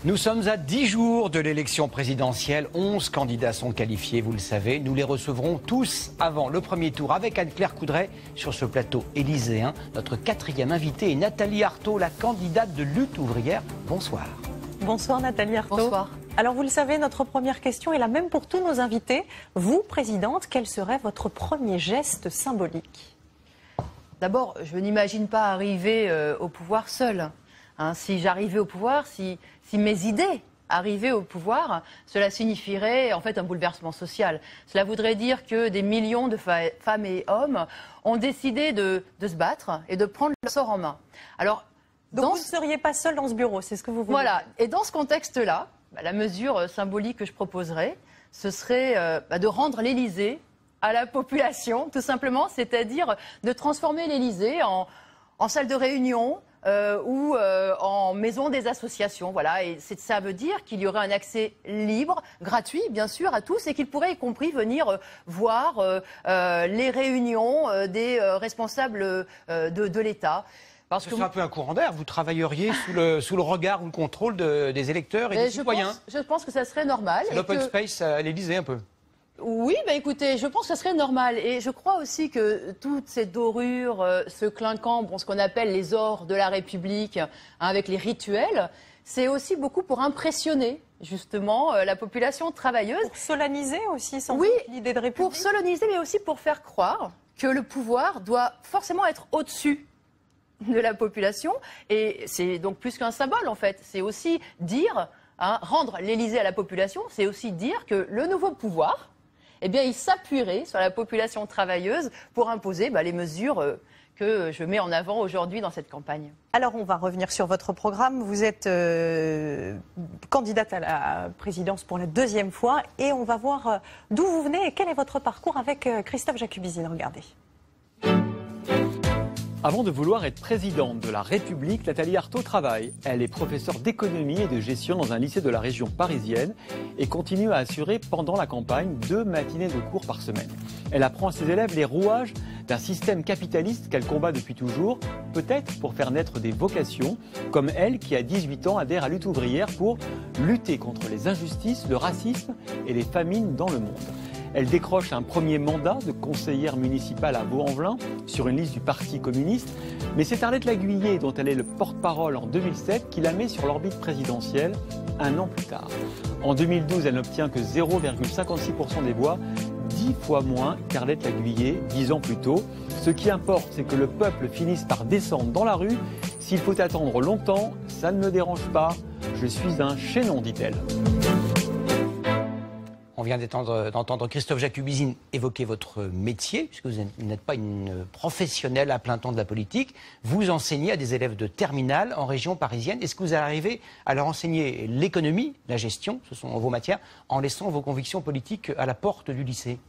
Nous sommes à 10 jours de l'élection présidentielle. 11 candidats sont qualifiés, vous le savez. Nous les recevrons tous avant le premier tour avec Anne-Claire Coudray sur ce plateau élyséen. Notre quatrième invitée est Nathalie Arthaud, la candidate de Lutte ouvrière. Bonsoir. Bonsoir Nathalie Arthaud. Bonsoir. Alors vous le savez, notre première question est la même pour tous nos invités. Vous, présidente, quel serait votre premier geste symbolique? D'abord, je n'imagine pas arriver au pouvoir seule. Si j'arrivais au pouvoir, si mes idées arrivaient au pouvoir, cela signifierait en fait un bouleversement social. Cela voudrait dire que des millions de femmes et hommes ont décidé de se battre et de prendre le sort en main. Alors, donc vous ne seriez pas seule dans ce bureau, c'est ce que vous voulez dire. Et dans ce contexte-là, la mesure symbolique que je proposerais, ce serait de rendre l'Élysée à la population, tout simplement, c'est-à-dire de transformer l'Élysée en salle de réunion, ou en maison des associations. Voilà. Et ça veut dire qu'il y aurait un accès libre, gratuit, bien sûr, à tous et qu'ils pourraient y compris venir voir les réunions des responsables de l'État. Parce que c'est un peu un courant d'air. Vous travailleriez sous le regard ou le contrôle des électeurs et des citoyens. Je pense que ça serait normal. C'est l'open space à l'Élysée un peu. Oui, écoutez, je pense que ce serait normal. Et je crois aussi que toute cette dorure, ce clinquant, ce qu'on appelle les ors de la République, avec les rituels, c'est aussi beaucoup pour impressionner, justement, la population travailleuse. Pour solenniser aussi, sans l'idée de République. Pour solenniser, mais aussi pour faire croire que le pouvoir doit forcément être au-dessus de la population. Et c'est donc plus qu'un symbole, en fait. C'est aussi dire, rendre l'Élysée à la population, c'est aussi dire que le nouveau pouvoir, il s'appuierait sur la population travailleuse pour imposer les mesures que je mets en avant aujourd'hui dans cette campagne. Alors on va revenir sur votre programme. Vous êtes candidate à la présidence pour la deuxième fois et on va voir d'où vous venez et quel est votre parcours avec Christophe Jacubizine. Regardez. Avant de vouloir être présidente de la République, Nathalie Arthaud travaille. Elle est professeure d'économie et de gestion dans un lycée de la région parisienne et continue à assurer pendant la campagne 2 matinées de cours par semaine. Elle apprend à ses élèves les rouages d'un système capitaliste qu'elle combat depuis toujours, peut-être pour faire naître des vocations, comme elle qui à 18 ans adhère à Lutte ouvrière pour lutter contre les injustices, le racisme et les famines dans le monde. Elle décroche un premier mandat de conseillère municipale à Vaux-en-Velin sur une liste du Parti communiste. Mais c'est Arlette Laguiller, dont elle est le porte-parole en 2007, qui la met sur l'orbite présidentielle un an plus tard. En 2012, elle n'obtient que 0,56% des voix, 10 fois moins qu'Arlette Laguiller 10 ans plus tôt. Ce qui importe, c'est que le peuple finisse par descendre dans la rue. S'il faut attendre longtemps, ça ne me dérange pas. Je suis un chaînon, dit-elle. On vient d'entendre Christophe Jacubizine évoquer votre métier, puisque vous n'êtes pas une professionnelle à plein temps de la politique. Vous enseignez à des élèves de terminale en région parisienne. Est-ce que vous arrivez à leur enseigner l'économie, la gestion, ce sont vos matières, en laissant vos convictions politiques à la porte du lycée ?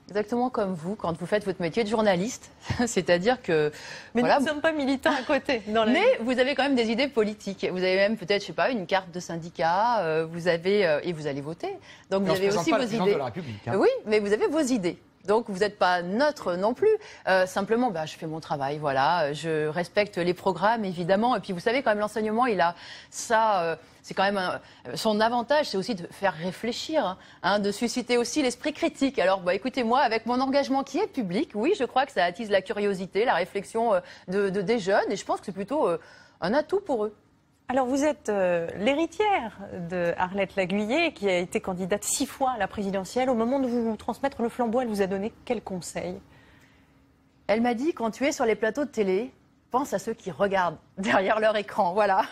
Exactement comme vous, quand vous faites votre métier de journaliste. C'est-à-dire que... Mais nous ne sommes pas militants à côté. Mais vous avez quand même des idées politiques. Vous avez même peut-être, je sais pas, une carte de syndicat. Vous avez et vous allez voter. Donc vous avez aussi vos idées. De la République, Oui, mais vous avez vos idées. Donc vous n'êtes pas neutre non plus. Simplement, je fais mon travail, voilà. Je respecte les programmes, évidemment. Et puis vous savez, quand même, l'enseignement, il a ça... c'est quand même son avantage, c'est aussi de faire réfléchir, de susciter aussi l'esprit critique. Alors, écoutez, moi, avec mon engagement qui est public, oui, je crois que ça attise la curiosité, la réflexion des jeunes. Et je pense que c'est plutôt un atout pour eux. Alors vous êtes l'héritière de Arlette Laguiller, qui a été candidate 6 fois à la présidentielle. Au moment de vous transmettre le flambeau, elle vous a donné quel conseil? Elle m'a dit, quand tu es sur les plateaux de télé, pense à ceux qui regardent derrière leur écran, voilà.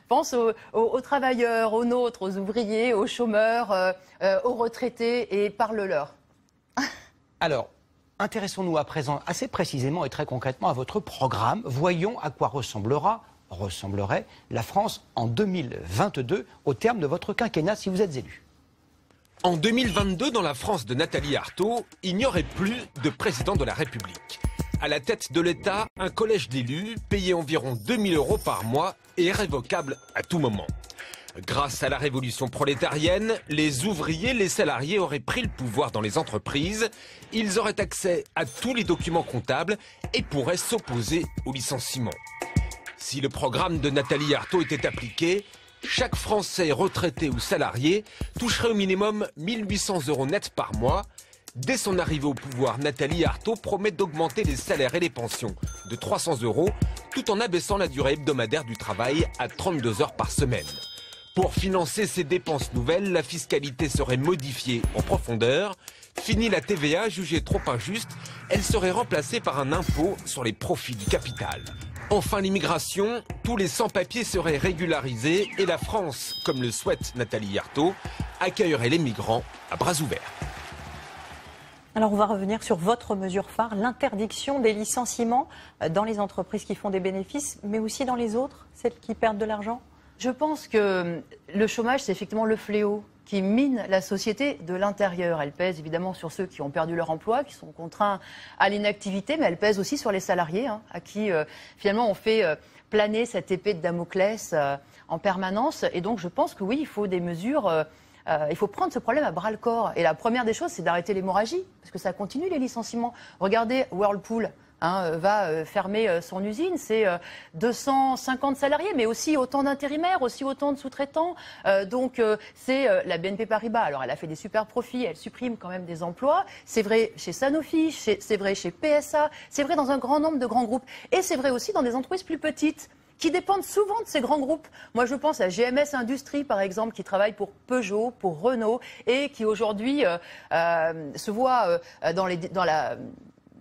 Pense aux travailleurs, aux nôtres, aux ouvriers, aux chômeurs, aux retraités et parle-leur. Alors, intéressons-nous à présent assez précisément et très concrètement à votre programme. Voyons à quoi ressemblerait la France en 2022 au terme de votre quinquennat si vous êtes élu. En 2022, dans la France de Nathalie Arthaud, il n'y aurait plus de président de la République. À la tête de l'État, un collège d'élus payé environ 2 000 € par mois et révocable à tout moment. Grâce à la révolution prolétarienne, les ouvriers, les salariés auraient pris le pouvoir dans les entreprises. Ils auraient accès à tous les documents comptables et pourraient s'opposer au licenciement. Si le programme de Nathalie Arthaud était appliqué, chaque Français retraité ou salarié toucherait au minimum 1 800 € net par mois. Dès son arrivée au pouvoir, Nathalie Arthaud promet d'augmenter les salaires et les pensions de 300 € tout en abaissant la durée hebdomadaire du travail à 32 heures par semaine. Pour financer ces dépenses nouvelles, la fiscalité serait modifiée en profondeur. Fini la TVA jugée trop injuste, elle serait remplacée par un impôt sur les profits du capital. Enfin, l'immigration, tous les sans-papiers seraient régularisés et la France, comme le souhaite Nathalie Arthaud, accueillerait les migrants à bras ouverts. Alors on va revenir sur votre mesure phare, l'interdiction des licenciements dans les entreprises qui font des bénéfices, mais aussi dans les autres, celles qui perdent de l'argent. Je pense que le chômage, c'est effectivement le fléau qui mine la société de l'intérieur. Elle pèse évidemment sur ceux qui ont perdu leur emploi, qui sont contraints à l'inactivité, mais elle pèse aussi sur les salariés, à qui finalement on fait planer cette épée de Damoclès en permanence. Et donc je pense que oui, il faut des mesures... il faut prendre ce problème à bras-le-corps. Et la première des choses, c'est d'arrêter l'hémorragie, parce que ça continue les licenciements. Regardez, Whirlpool va fermer son usine, c'est 250 salariés, mais aussi autant d'intérimaires, aussi autant de sous-traitants. Donc c'est la BNP Paribas. Alors elle a fait des super profits, elle supprime quand même des emplois. C'est vrai chez Sanofi, c'est vrai chez PSA, c'est vrai dans un grand nombre de grands groupes. Et c'est vrai aussi dans des entreprises plus petites, qui dépendent souvent de ces grands groupes. Moi, je pense à GMS Industries, par exemple, qui travaille pour Peugeot, pour Renault, et qui aujourd'hui se voit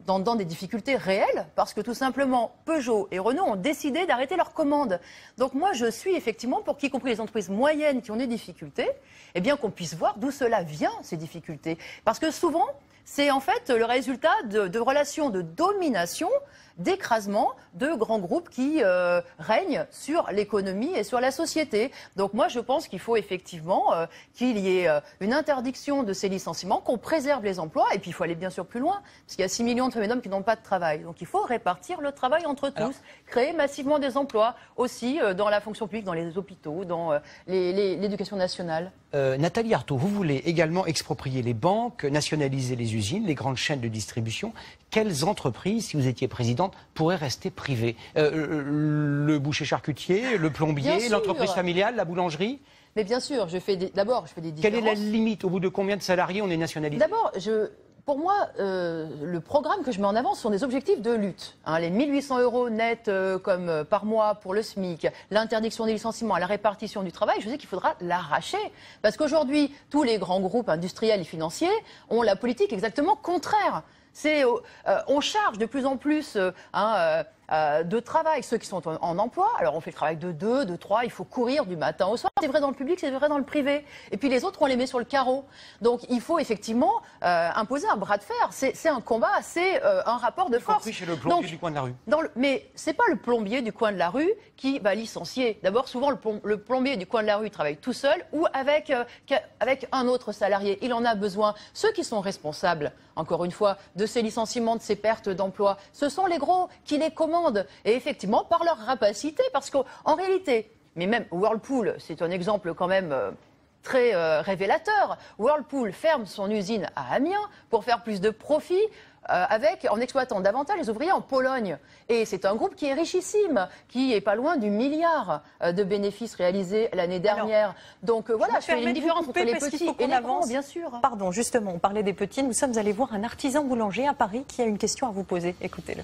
dans des difficultés réelles, parce que tout simplement, Peugeot et Renault ont décidé d'arrêter leurs commandes. Donc moi, je suis effectivement pour qu'y compris les entreprises moyennes qui ont des difficultés, eh bien qu'on puisse voir d'où cela vient, ces difficultés. Parce que souvent, c'est en fait le résultat de relations de domination, d'écrasement de grands groupes qui règnent sur l'économie et sur la société. Donc moi, je pense qu'il faut effectivement qu'il y ait une interdiction de ces licenciements, qu'on préserve les emplois, et puis il faut aller bien sûr plus loin, parce qu'il y a 6 millions de femmes et d'hommes qui n'ont pas de travail. Donc il faut répartir le travail entre tous, créer massivement des emplois, aussi dans la fonction publique, dans les hôpitaux, dans l'éducation nationale. Nathalie Arthaud, vous voulez également exproprier les banques, nationaliser les usines, les grandes chaînes de distribution. Quelles entreprises, si vous étiez présidente, pourraient rester privées? Le boucher charcutier, le plombier, l'entreprise familiale, la boulangerie? Mais bien sûr, d'abord, je fais des différences. Quelle est la limite? Au bout de combien de salariés on est nationalisé? D'abord, pour moi, le programme que je mets en avant sont des objectifs de lutte. Les 1 800 € nets comme par mois pour le SMIC, l'interdiction des licenciements, la répartition du travail, je sais qu'il faudra l'arracher. Parce qu'aujourd'hui, tous les grands groupes industriels et financiers ont la politique exactement contraire. On charge de plus en plus de travail ceux qui sont en emploi. Alors on fait le travail de 2, de 3, il faut courir du matin au soir. C'est vrai dans le public, c'est vrai dans le privé. Et puis les autres, on les met sur le carreau. Donc il faut effectivement imposer un bras de fer. C'est un combat, c'est un rapport de force. Y compris chez le plombier du coin de la rue. Mais c'est pas le plombier du coin de la rue qui va licencier. D'abord, souvent le plombier du coin de la rue travaille tout seul ou avec un autre salarié. Il en a besoin. Ceux qui sont responsables, encore une fois, de ces licenciements, de ces pertes d'emploi, ce sont les gros qui les commandent. Et effectivement, par leur rapacité, parce qu'en réalité, mais même Whirlpool, c'est un exemple quand même très révélateur. Whirlpool ferme son usine à Amiens pour faire plus de profit en exploitant davantage les ouvriers en Pologne. Et c'est un groupe qui est richissime, qui est pas loin du milliard de bénéfices réalisés l'année dernière. Donc voilà, je fais une différence entre les petits et les grands, bien sûr. Pardon, justement, on parlait des petits. Nous sommes allés voir un artisan boulanger à Paris qui a une question à vous poser. Écoutez-le.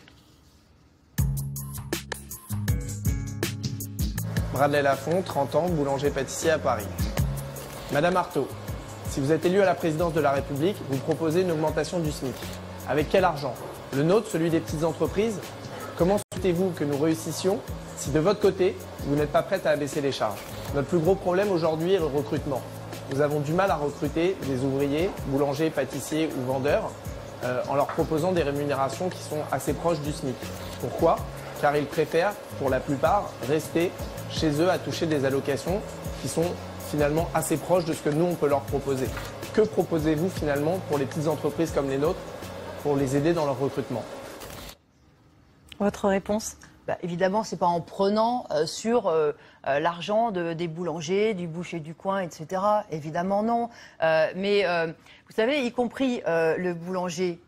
Bradley Lafont, 30 ans, boulanger-pâtissier à Paris. Madame Arthaud, si vous êtes élue à la présidence de la République, vous proposez une augmentation du SMIC. Avec quel argent? Le nôtre, celui des petites entreprises? Comment souhaitez-vous que nous réussissions si de votre côté, vous n'êtes pas prête à abaisser les charges? Notre plus gros problème aujourd'hui est le recrutement. Nous avons du mal à recruter des ouvriers, boulangers, pâtissiers ou vendeurs en leur proposant des rémunérations qui sont assez proches du SMIC. Pourquoi? Car ils préfèrent, pour la plupart, rester chez eux à toucher des allocations qui sont finalement assez proches de ce que nous, on peut leur proposer. Que proposez-vous finalement pour les petites entreprises comme les nôtres pour les aider dans leur recrutement? Votre réponse? Évidemment, ce n'est pas en prenant sur l'argent des boulangers, du boucher du coin, etc. Évidemment, non. Mais vous savez, y compris le boulanger,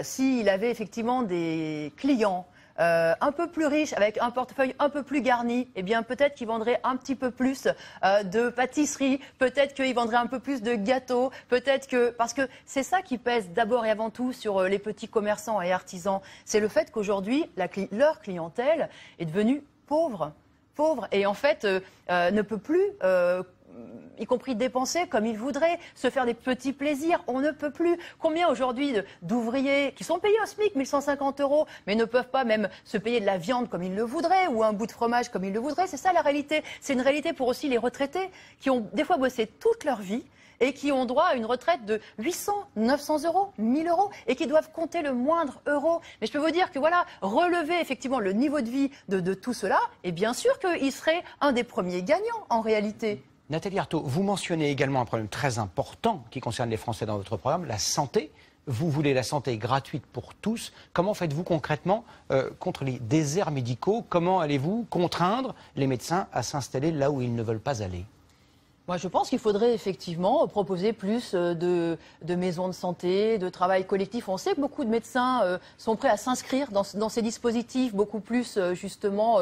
s'il avait effectivement des clients un peu plus riches, avec un portefeuille un peu plus garni, eh bien peut-être qu'ils vendraient un petit peu plus de pâtisserie, peut-être qu'ils vendraient un peu plus de gâteaux, peut-être que... Parce que c'est ça qui pèse d'abord et avant tout sur les petits commerçants et artisans. C'est le fait qu'aujourd'hui, leur clientèle est devenue pauvre, et en fait ne peut plus... y compris dépenser comme ils voudraient, se faire des petits plaisirs. On ne peut plus. Combien aujourd'hui d'ouvriers qui sont payés au SMIC, 1150 €, mais ne peuvent pas même se payer de la viande comme ils le voudraient ou un bout de fromage comme ils le voudraient. C'est ça la réalité. C'est une réalité pour aussi les retraités qui ont des fois bossé toute leur vie et qui ont droit à une retraite de 800, 900 €, 1000 € et qui doivent compter le moindre euro. Mais je peux vous dire que voilà, relever effectivement le niveau de vie de tout cela, et bien sûr qu'ils seraient un des premiers gagnants en réalité. Nathalie Arthaud, vous mentionnez également un problème très important qui concerne les Français dans votre programme, la santé. Vous voulez la santé gratuite pour tous. Comment faites-vous concrètement contre les déserts médicaux? Comment allez-vous contraindre les médecins à s'installer là où ils ne veulent pas aller? Moi, je pense qu'il faudrait effectivement proposer plus de maisons de santé, de travail collectif. On sait que beaucoup de médecins sont prêts à s'inscrire dans ces dispositifs beaucoup plus justement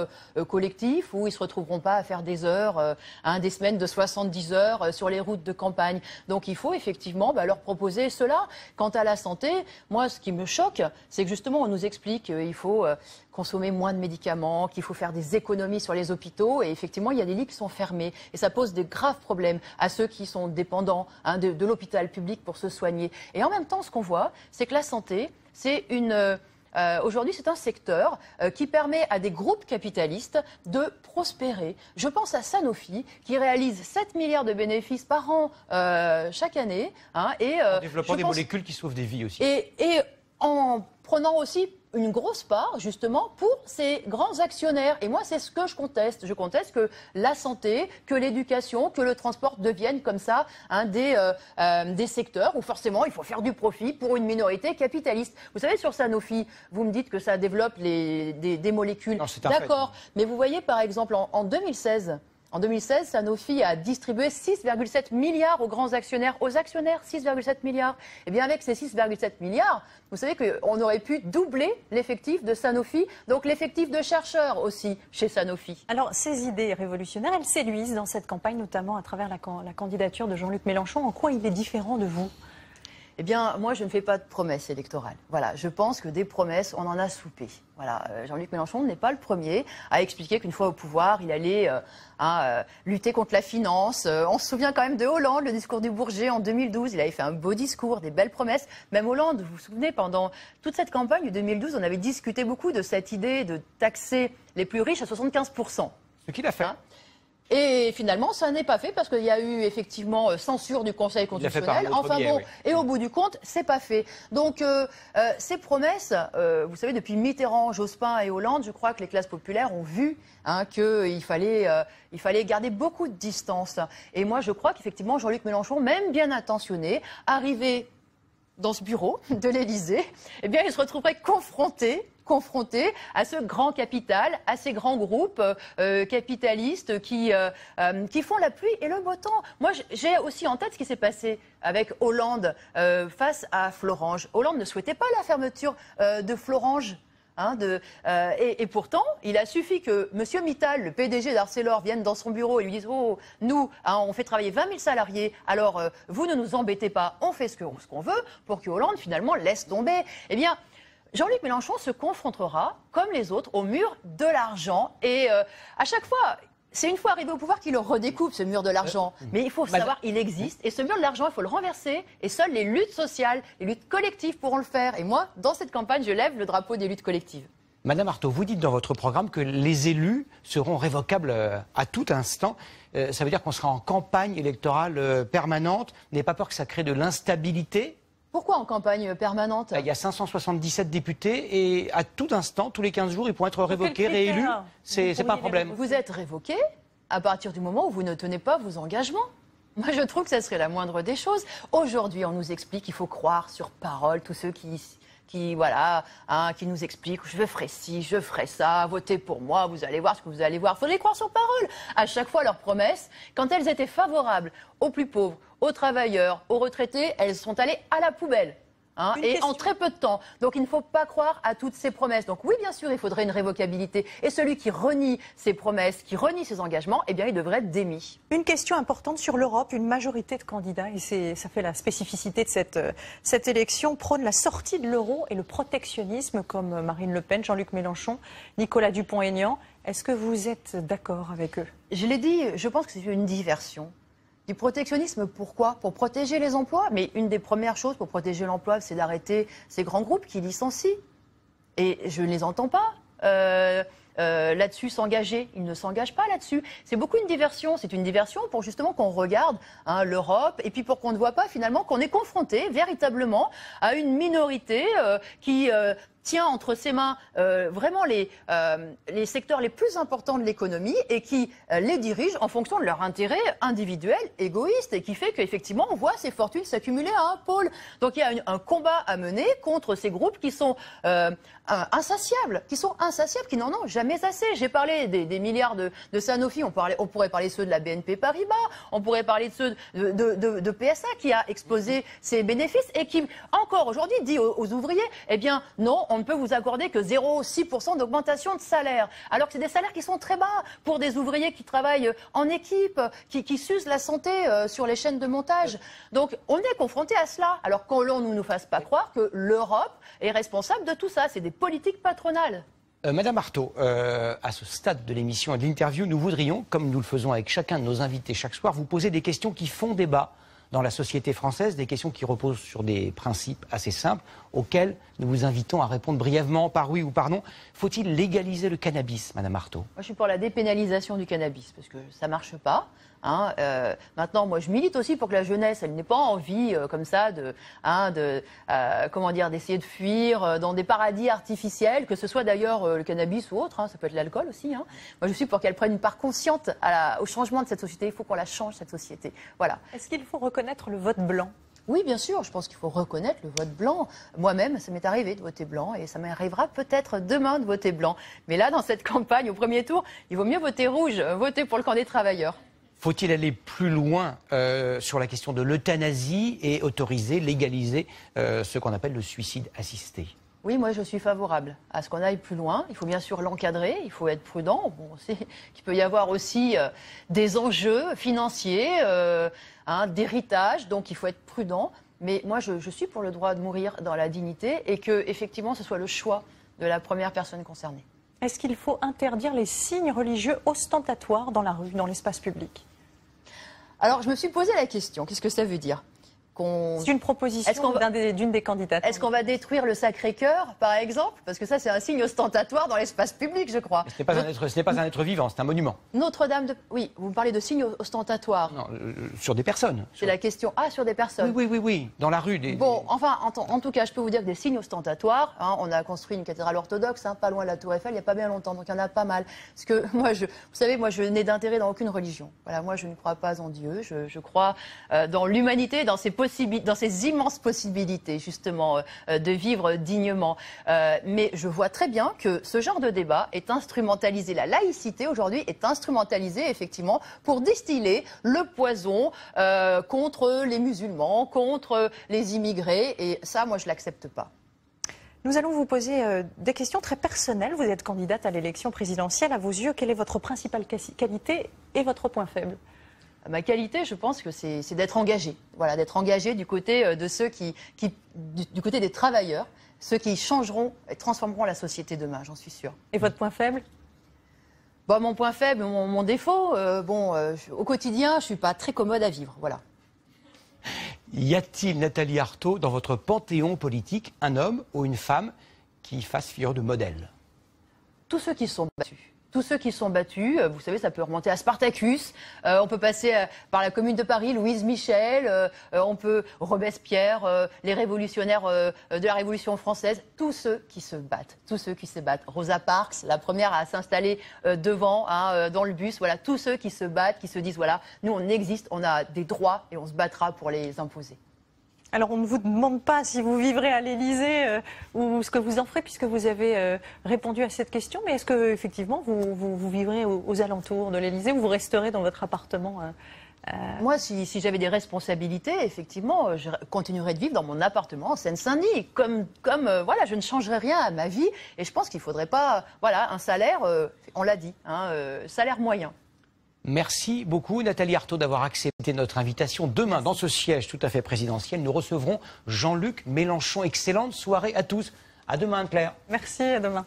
collectifs, où ils ne se retrouveront pas à faire des heures, des semaines de 70 heures sur les routes de campagne. Donc il faut effectivement leur proposer cela. Quant à la santé, moi, ce qui me choque, c'est que justement, on nous explique qu'il faut consommer moins de médicaments, qu'il faut faire des économies sur les hôpitaux. Et effectivement, il y a des lits qui sont fermés. Et ça pose de graves problèmes à ceux qui sont dépendants de l'hôpital public pour se soigner. Et en même temps, ce qu'on voit, c'est que la santé, c'est aujourd'hui, c'est un secteur qui permet à des groupes capitalistes de prospérer. Je pense à Sanofi, qui réalise 7 milliards de bénéfices par an chaque année. En développant des molécules qui sauvent des vies aussi. Et en prenant aussi une grosse part, justement, pour ces grands actionnaires. Et moi, c'est ce que je conteste. Je conteste que la santé, que l'éducation, que le transport deviennent comme ça des secteurs où forcément il faut faire du profit pour une minorité capitaliste. Vous savez, sur Sanofi, vous me dites que ça développe des molécules. D'accord, mais vous voyez, par exemple, en 2016... En 2016, Sanofi a distribué 6,7 milliards aux grands actionnaires, 6,7 milliards. Eh bien, avec ces 6,7 milliards, vous savez qu'on aurait pu doubler l'effectif de Sanofi, donc l'effectif de chercheurs aussi chez Sanofi. Alors, ces idées révolutionnaires, elles séduisent dans cette campagne, notamment à travers la candidature de Jean-Luc Mélenchon. En quoi il est différent de vous ? Eh bien, moi, je ne fais pas de promesses électorales. Voilà, je pense que des promesses, on en a soupé. Voilà, Jean-Luc Mélenchon n'est pas le premier à expliquer qu'une fois au pouvoir, il allait lutter contre la finance. On se souvient quand même de Hollande, le discours du Bourget en 2012. Il avait fait un beau discours, des belles promesses. Même Hollande, vous vous souvenez, pendant toute cette campagne de 2012, on avait discuté beaucoup de cette idée de taxer les plus riches à 75%. Ce qu'il a fait. Et finalement, ça n'est pas fait parce qu'il y a eu effectivement censure du Conseil constitutionnel. Enfin bon, oui. Et au bout du compte, c'est pas fait. Donc ces promesses, vous savez, depuis Mitterrand, Jospin et Hollande, je crois que les classes populaires ont vu qu'il fallait garder beaucoup de distance. Et moi, je crois qu'effectivement, Jean-Luc Mélenchon, même bien intentionné, arrivé dans ce bureau de l'Élysée, eh bien, il se retrouverait confronté à ce grand capital, à ces grands groupes capitalistes qui font la pluie et le beau temps. Moi, j'ai aussi en tête ce qui s'est passé avec Hollande face à Florange. Hollande ne souhaitait pas la fermeture de Florange. Et pourtant, il a suffi que M. Mittal, le PDG d'Arcelor, vienne dans son bureau et lui dise « Oh, nous, on fait travailler 20 000 salariés, alors vous ne nous embêtez pas, on fait ce qu'on veut » pour que Hollande, finalement, laisse tomber. Eh bien, Jean-Luc Mélenchon se confrontera, comme les autres, au mur de l'argent. Et à chaque fois, c'est une fois arrivé au pouvoir qu'il le redécoupe, ce mur de l'argent. Mais il faut savoir, il existe. Et ce mur de l'argent, il faut le renverser. Et seules les luttes sociales, les luttes collectives pourront le faire. Et moi, dans cette campagne, je lève le drapeau des luttes collectives. Madame Arthaud, vous dites dans votre programme que les élus seront révocables à tout instant. Ça veut dire qu'on sera en campagne électorale permanente. Vous n'avez pas peur que ça crée de l'instabilité ? Pourquoi en campagne permanente ? Il y a 577 députés et à tout instant, tous les 15 jours, ils pourront être révoqués, réélus. C'est pas un problème. Vous êtes révoqué à partir du moment où vous ne tenez pas vos engagements. Moi, je trouve que ça serait la moindre des choses. Aujourd'hui, on nous explique qu'il faut croire sur parole tous ceux qui nous expliquent « je ferai ci, je ferai ça, votez pour moi, vous allez voir ce que vous allez voir ». Il faut les croire sur parole. À chaque fois, leurs promesses, quand elles étaient favorables aux plus pauvres, aux travailleurs, aux retraités, elles sont allées à la poubelle. et en très peu de temps. Donc il ne faut pas croire à toutes ces promesses. Donc oui, bien sûr, il faudrait une révocabilité. Et celui qui renie ses promesses, qui renie ses engagements, eh bien, il devrait être démis. Une question importante sur l'Europe. Une majorité de candidats, et ça fait la spécificité de cette élection, prône la sortie de l'euro et le protectionnisme, comme Marine Le Pen, Jean-Luc Mélenchon, Nicolas Dupont-Aignan. Est-ce que vous êtes d'accord avec eux? Je l'ai dit, je pense que c'est une diversion. Du protectionnisme, pourquoi? Pour protéger les emplois. Mais une des premières choses pour protéger l'emploi, c'est d'arrêter ces grands groupes qui licencient. Et je ne les entends pas là-dessus s'engager. Ils ne s'engagent pas là-dessus. C'est beaucoup une diversion. C'est une diversion pour justement qu'on regarde l'Europe et puis pour qu'on ne voit pas finalement qu'on est confronté véritablement à une minorité qui tient entre ses mains vraiment les secteurs les plus importants de l'économie et qui les dirige en fonction de leur intérêt individuel, égoïste, et qui fait qu'effectivement on voit ces fortunes s'accumuler à un pôle. Donc il y a un combat à mener contre ces groupes qui sont insatiables, qui n'en ont jamais assez. J'ai parlé des milliards de Sanofi, on pourrait parler de ceux de la BNP Paribas, on pourrait parler de ceux de PSA qui a explosé ses bénéfices et qui encore aujourd'hui dit aux ouvriers, eh bien non, on ne peut vous accorder que 0,6% d'augmentation de salaire. Alors que c'est des salaires qui sont très bas pour des ouvriers qui travaillent en équipe, qui s'usent la santé sur les chaînes de montage. Donc on est confronté à cela. Alors qu'on ne nous fasse pas croire que l'Europe est responsable de tout ça. C'est des politiques patronales. Madame Arthaud, à ce stade de l'émission et de l'interview, nous voudrions, comme nous le faisons avec chacun de nos invités chaque soir, vous poser des questions qui font débat dans la société française, des questions qui reposent sur des principes assez simples auxquels nous vous invitons à répondre brièvement par oui ou par non. Faut-il légaliser le cannabis, Madame Arthaud? Moi, je suis pour la dépénalisation du cannabis parce que ça ne marche pas. Maintenant, moi, je milite aussi pour que la jeunesse, elle n'ait pas envie comme ça d'essayer de fuir dans des paradis artificiels, que ce soit d'ailleurs le cannabis ou autre, ça peut être l'alcool aussi. Moi, je suis pour qu'elle prenne une part consciente au changement de cette société. Il faut qu'on la change, cette société. Voilà. Est-ce qu'il faut reconnaître le vote blanc? Oui, bien sûr, je pense qu'il faut reconnaître le vote blanc. Moi-même, ça m'est arrivé de voter blanc et ça m'arrivera peut-être demain de voter blanc. Mais là, dans cette campagne, au premier tour, il vaut mieux voter rouge, voter pour le camp des travailleurs. Faut-il aller plus loin sur la question de l'euthanasie et autoriser, légaliser ce qu'on appelle le suicide assisté? Oui, moi je suis favorable à ce qu'on aille plus loin. Il faut bien sûr l'encadrer, il faut être prudent. Bon, on sait qu'il peut y avoir aussi des enjeux financiers, d'héritage, donc il faut être prudent. Mais moi je suis pour le droit de mourir dans la dignité et que effectivement ce soit le choix de la première personne concernée. Est-ce qu'il faut interdire les signes religieux ostentatoires dans la rue, dans l'espace public? Alors je me suis posé la question, qu'est-ce que ça veut dire? C'est une proposition d'une des candidates. Est-ce qu'on va détruire le Sacré-Cœur, par exemple? Parce que ça, c'est un signe ostentatoire dans l'espace public, je crois. Ce n'est pas un être vivant, c'est un monument. Notre-Dame de... Oui, vous me parlez de signes ostentatoires. Non, sur des personnes. C'est la question. Ah, sur des personnes. Oui, dans la rue. Bon, enfin, en tout cas, je peux vous dire que des signes ostentatoires, on a construit une cathédrale orthodoxe, pas loin de la Tour Eiffel, il n'y a pas bien longtemps, donc il y en a pas mal. Parce que moi, vous savez, moi, je n'ai d'intérêt dans aucune religion. Voilà, moi, je ne crois pas en Dieu, je crois dans l'humanité, dans ces immenses possibilités, justement, de vivre dignement. Mais je vois très bien que ce genre de débat est instrumentalisé. La laïcité, aujourd'hui, est instrumentalisée, effectivement, pour distiller le poison contre les musulmans, contre les immigrés. Et ça, moi, je ne l'accepte pas. Nous allons vous poser des questions très personnelles. Vous êtes candidate à l'élection présidentielle. À vos yeux, quelle est votre principale qualité et votre point faible? Ma qualité, je pense que c'est d'être engagé. Voilà, d'être engagé du côté de ceux du côté des travailleurs, ceux qui changeront et transformeront la société demain, j'en suis sûre. Et votre point faible? Mon point faible, mon défaut, au quotidien, je suis pas très commode à vivre, voilà. Y a-t-il, Nathalie Arthaud, dans votre panthéon politique, un homme ou une femme qui fasse figure de modèle? Tous ceux qui sont battus. Tous ceux qui sont battus, vous savez, ça peut remonter à Spartacus, on peut passer par la Commune de Paris, Louise Michel, on peut Robespierre, les révolutionnaires de la Révolution française, tous ceux qui se battent, Rosa Parks, la première à s'installer devant, dans le bus, voilà, tous ceux qui se battent, qui se disent, voilà, nous on existe, on a des droits et on se battra pour les imposer. Alors, on ne vous demande pas si vous vivrez à l'Élysée ou ce que vous en ferez, puisque vous avez répondu à cette question. Mais est-ce que, effectivement, vous vivrez aux alentours de l'Élysée ou vous resterez dans votre appartement Moi, si j'avais des responsabilités, effectivement, je continuerais de vivre dans mon appartement en Seine-Saint-Denis. Voilà, je ne changerais rien à ma vie. Et je pense qu'il ne faudrait pas, voilà, un salaire, on l'a dit, salaire moyen. Merci beaucoup Nathalie Arthaud d'avoir accepté notre invitation. Demain, dans ce siège tout à fait présidentiel, nous recevrons Jean-Luc Mélenchon. Excellente soirée à tous. À demain, Claire. Merci, à demain.